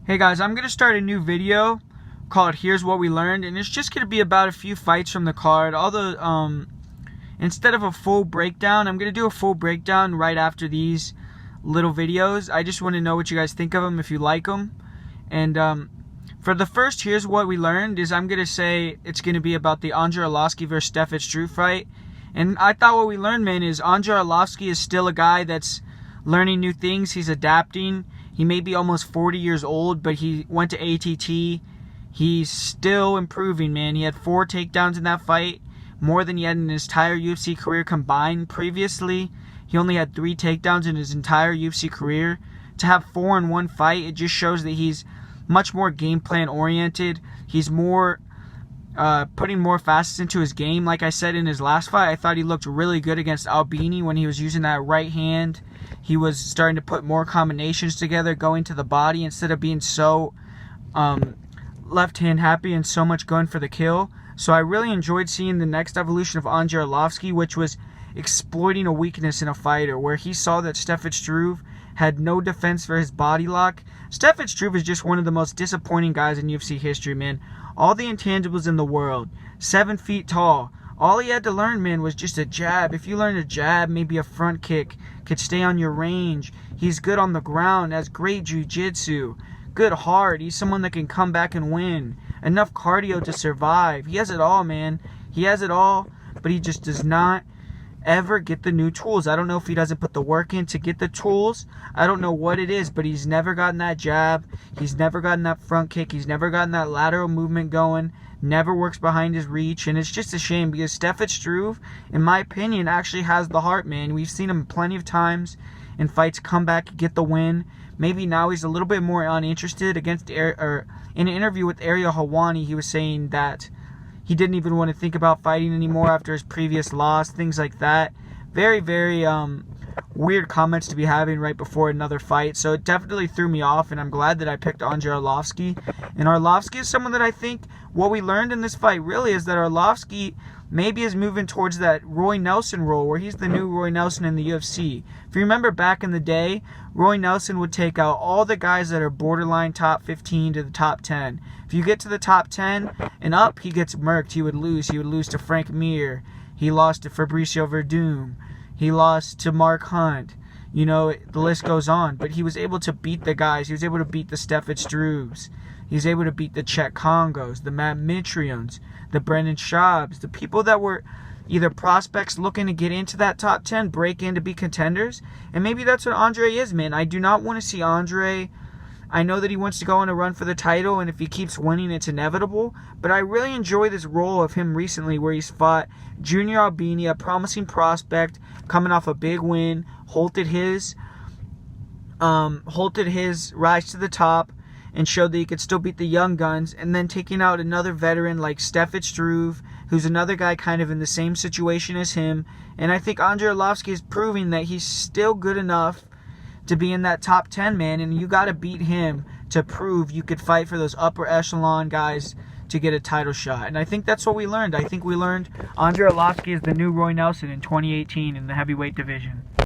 Hey guys, I'm going to start a new video called Here's What We Learned, and it's just going to be about a few fights from the card. Although, instead of a full breakdown, I'm going to do a full breakdown right after these little videos. I just want to know what you guys think of them, if you like them. And for the first Here's What We Learned is I'm going to say it's going to be about the Andrei Arlovski versus Struve fight. And I thought what we learned, man, is Andrei Arlovski is still a guy that's learning new things. He's adapting. He may be almost 40 years old, but he went to ATT. He's still improving, man. He had 4 takedowns in that fight, more than he had in his entire UFC career combined. Previously, he only had 3 takedowns in his entire UFC career. To have 4 in one fight, it just shows that he's much more game plan oriented. He's more putting more facets into his game. Like I said in his last fight, I thought he looked really good against Albini when he was using that right hand. He was starting to put more combinations together, going to the body instead of being so left hand happy and so much going for the kill. So I really enjoyed seeing the next evolution of Andrei Arlovski, which was exploiting a weakness in a fighter, where he saw that Struve had no defense for his body lock. Struve is just one of the most disappointing guys in UFC history, man. All the intangibles in the world. 7 feet tall. All he had to learn, man, was just a jab. If you learn a jab, maybe a front kick, could stay on your range. He's good on the ground, has great jiu-jitsu, good heart. He's someone that can come back and win. Enough cardio to survive. He has it all, man. He has it all, but he just does not ever get the new tools. I don't know if he doesn't put the work in to get the tools. I don't know what it is, but he's never gotten that jab. He's never gotten that front kick. He's never gotten that lateral movement going. Never works behind his reach, and it's just a shame because Struve, in my opinion, actually has the heart, man. We've seen him plenty of times in fights come back, get the win. Maybe now he's a little bit more uninterested. In an interview with Ariel Helwani, he was saying that he didn't even want to think about fighting anymore after his previous loss, things like that. Very, very weird comments to be having right before another fight. So it definitely threw me off, and I'm glad that I picked Andrei Arlovski. And Arlovski is someone that I think what we learned in this fight really is that Arlovski maybe is moving towards that Roy Nelson role, where he's the new Roy Nelson in the UFC. If you remember back in the day, Roy Nelson would take out all the guys that are borderline top 15 to the top 10. If you get to the top 10 and up, he gets murked. He would lose. He would lose to Frank Mir. He lost to Fabricio Verdum. He lost to Mark Hunt. You know, the list goes on. But he was able to beat the guys. He was able to beat the Struves. He was able to beat the Czech Congos, the Matt Mitrions, the Brendan Schaubs, the people that were either prospects looking to get into that top 10, break in to be contenders. And maybe that's what Andrei is, man. I do not want to see Andrei. I know that he wants to go on a run for the title, and if he keeps winning, it's inevitable. But I really enjoy this role of him recently, where he's fought Junior Albini, a promising prospect, coming off a big win, halted his rise to the top, and showed that he could still beat the young guns, and then taking out another veteran like Struve, who's another guy kind of in the same situation as him. And I think Andrei Arlovski is proving that he's still good enough to be in that top 10, man, and you got to beat him to prove you could fight for those upper echelon guys to get a title shot. And I think that's what we learned. I think we learned Andrei Arlovski is the new Roy Nelson in 2018 in the heavyweight division.